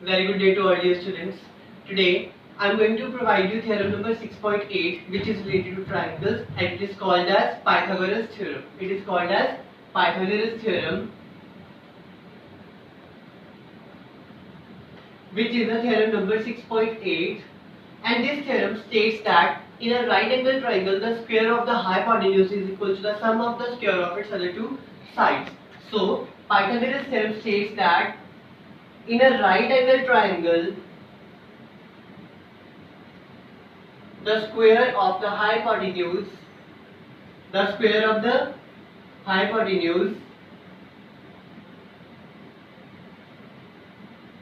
Very good day to all dear students. Today I am going to provide you theorem number 6.8, which is related to triangles, and it is called as Pythagoras theorem. It is called as Pythagoras theorem, which is the theorem number 6.8, and this theorem states that in a right angle triangle the square of the hypotenuse is equal to the sum of the square of its other two sides. So Pythagoras theorem states that in a right angle triangle the square of the hypotenuse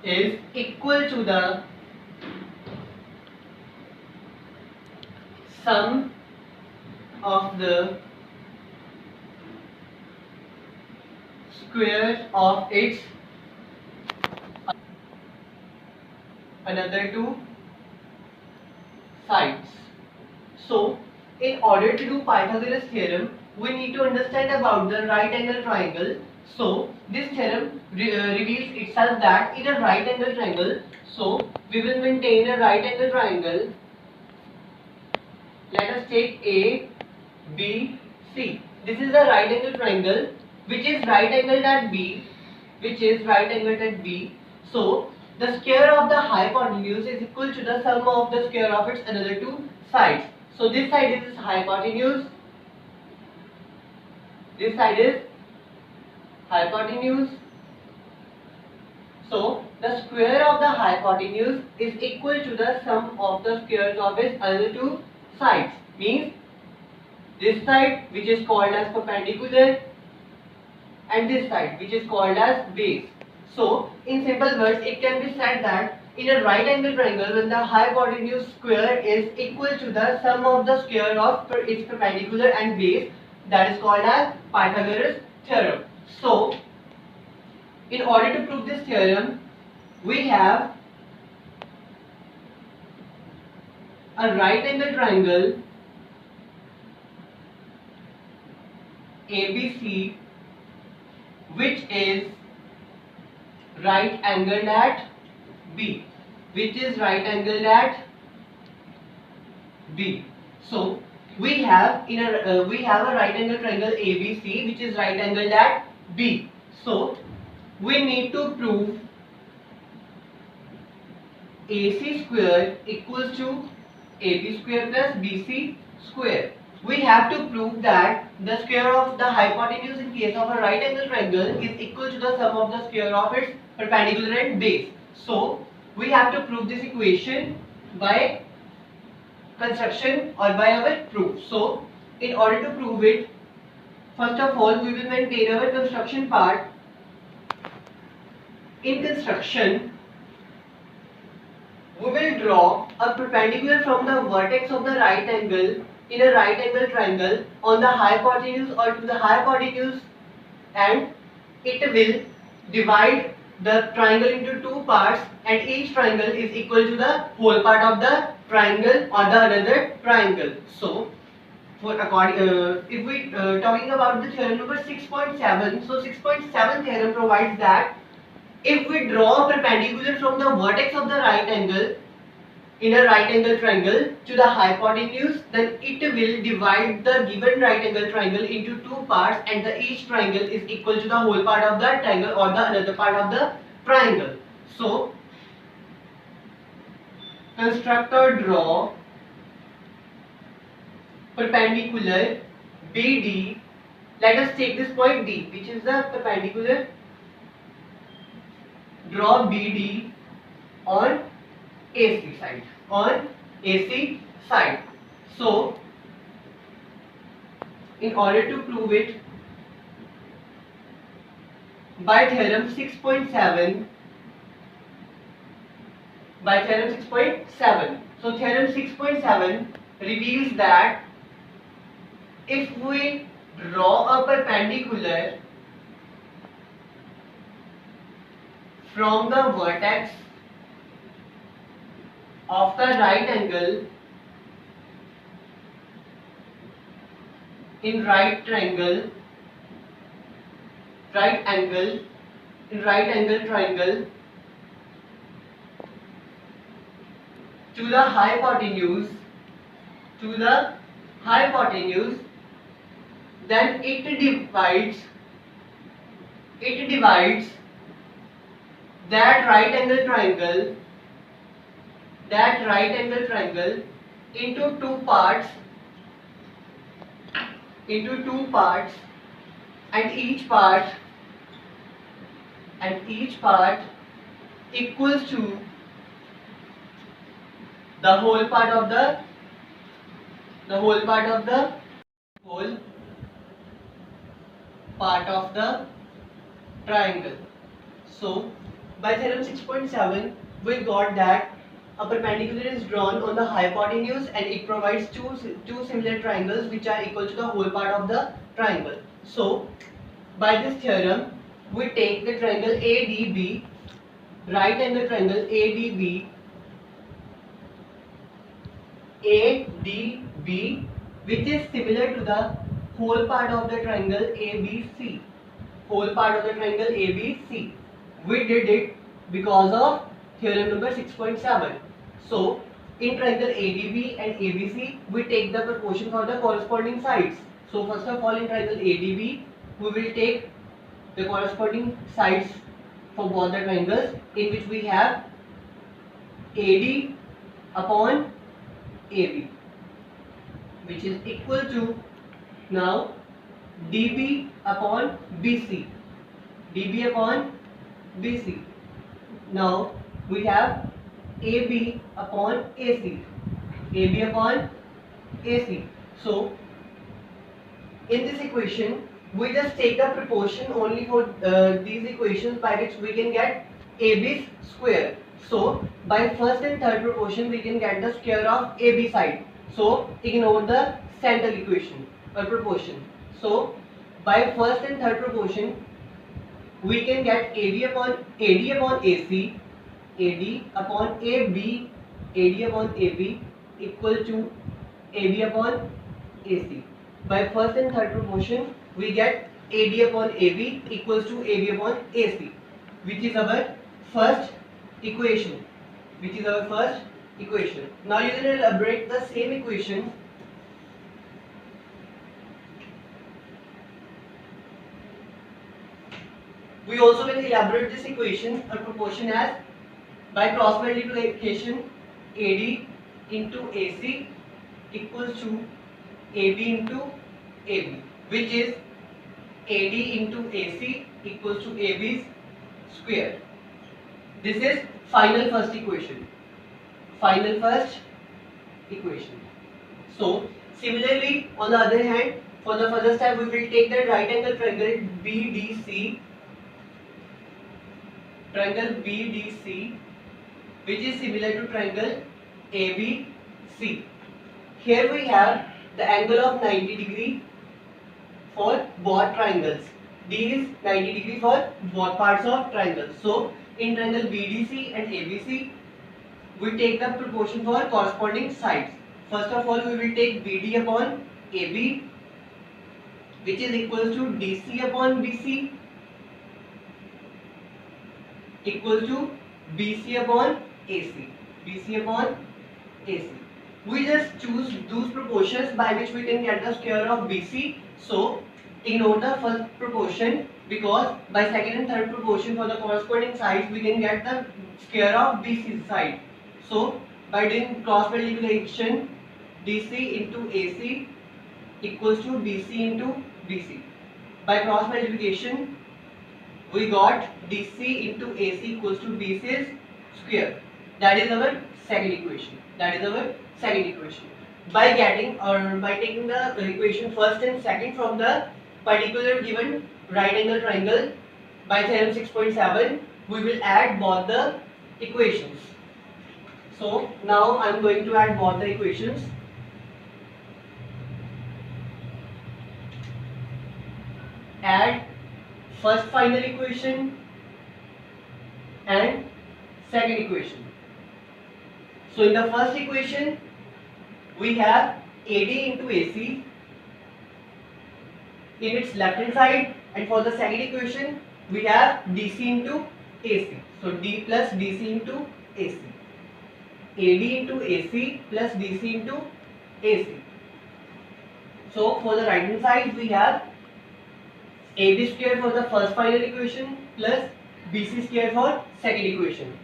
is equal to the sum of the square of its another two sides. So in order to do Pythagoras theorem, we need to understand about the right angle triangle. So this theorem reveals itself that in a right angle triangle, so we will maintain a right angle triangle. Let us take A, B, C. This is a right angle triangle which is right angled at B, So the square of the hypotenuse is equal to the sum of the square of its another two sides. So this side is hypotenuse, this side is hypotenuse. So the square of the hypotenuse is equal to the sum of the squares of its other two sides. Means this side, which is called as perpendicular, and this side, which is called as base. So in simple words, it can be said that in a right angle triangle, when the hypotenuse square is equal to the sum of the square of its perpendicular and base, that is called as Pythagoras theorem. So in order to prove this theorem, we have a right angle triangle ABC, which is right angled at B, So we have a right angle triangle ABC which is right angled at B. So we need to prove AC square equals to AB square plus BC square. We have to prove that the square of the hypotenuse in case of a right angle triangle is equal to the sum of the square of its perpendicular and base. So we have to prove this equation by construction or by our proof. So in order to prove it, first of all we will maintain our construction part. In construction, we will draw a perpendicular from the vertex of the right angle in a right angle triangle on the hypotenuse or to the hypotenuse, and it will divide the triangle into two parts, and each triangle is equal to the whole part of the triangle or the another triangle. So if we talking about the theorem number 6.7, so 6.7 theorem provides that if we draw a perpendicular from the vertex of the right angle in a right angle triangle to the hypotenuse, then it will divide the given right angle triangle into two parts, and each triangle is equal to the whole part of the triangle or the another part of the triangle. So construct or draw perpendicular BD. Let us take this point D, which is the perpendicular. Draw BD on AC side. So in order to prove it by theorem 6.7, so theorem 6.7 reveals that if we draw a perpendicular from the vertex of the right angle in right angle triangle to the hypotenuse, then it divides that right angle triangle into two parts, and each part equals to the whole part of the triangle. So by theorem 6.7 we got that a perpendicular is drawn on the hypotenuse and it provides two similar triangles which are equal to the whole part of the triangle. So by this theorem we take the triangle ADB, right angle triangle ADB, which is similar to the whole part of the triangle ABC. We did it because of theorem number 6.7. So in triangle ADB and ABC we take the proportion for the corresponding sides. So first of all in triangle ADB we will take the corresponding sides for both the triangles, in which we have AD upon AB, which is equal to now DB upon BC. Now we have AB upon AC. So in this equation we just take the proportion only for these equations, by which we can get AB's square. So by first and third proportion we can get the square of AB side. So ignore the central equation or proportion. So by first and third proportion we can get AD upon AC, AD upon AB equal to AB upon AC. By first and third proportion we get AD upon AB equals to AB upon AC, which is our first equation. Now you can elaborate the same equation. We also can elaborate this equation or proportion as by cross multiplication AD into AC equals to AB into AB, which is AD into AC equals to AB's square. This is final first equation. So similarly, on the other hand, for the further step we will take the right angle triangle BDC, which is similar to triangle ABC. Here we have the angle of 90 degree for both triangles. D is 90 degree for both parts of triangles. So in triangle BDC and ABC we take the proportion for corresponding sides. First of all we will take BD upon AB, which is equal to DC upon BC equal to BC upon AC. We just choose those proportions by which we can get the square of BC. So ignore the first proportion, because by second and third proportion for the corresponding sides we can get the square of BC side. So by doing cross multiplication, DC into AC equals to BC into BC. By cross multiplication we got DC into AC equals to BC's square. That is our second equation. By getting or by taking the equation first and second from the particular given right angle triangle, by theorem 6.7 we will add both the equations. So now I am going to add both the equations. Add first final equation and second equation. So in the first equation we have AD into AC in its left hand side, and for the second equation we have DC into AC. So D plus DC into AC. AD into AC plus DC into AC. So for the right hand side we have AB square for the first final equation plus BC square for second equation.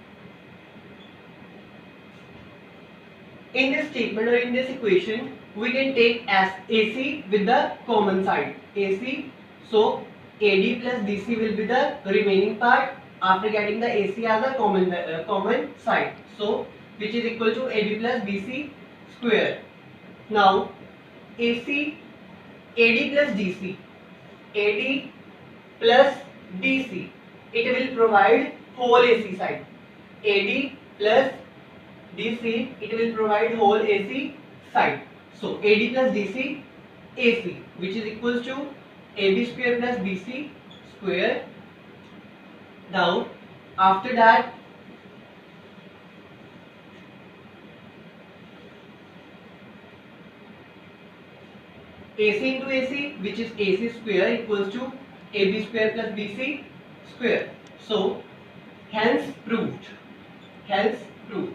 In this statement or in this equation, we can take as AC with the common side. AC, so AD plus DC will be the remaining part after getting the AC as a common side. So which is equal to AB plus BC square. Now AC, AD plus DC, AD plus DC, it will provide whole AC side. AD plus DC, it will provide whole AC side. So AD plus DC AC, which is equals to AB square plus BC square. Now after that AC into AC, which is AC square, equals to AB square plus BC square. So hence proved. Hence proved.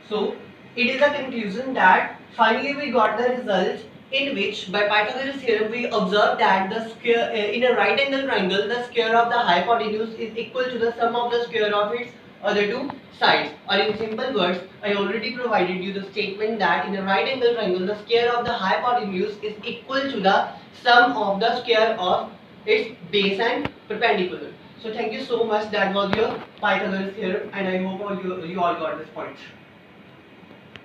So it is a conclusion that finally we got the result in which by Pythagoras theorem we observed that the square in a right angle triangle the square of the hypotenuse is equal to the sum of the square of its other two sides, or in simple words I already provided you the statement that in a right angle triangle the square of the hypotenuse is equal to the sum of the square of its base and perpendicular. So thank you so much, that was your Pythagoras theorem and I hope you all got this point.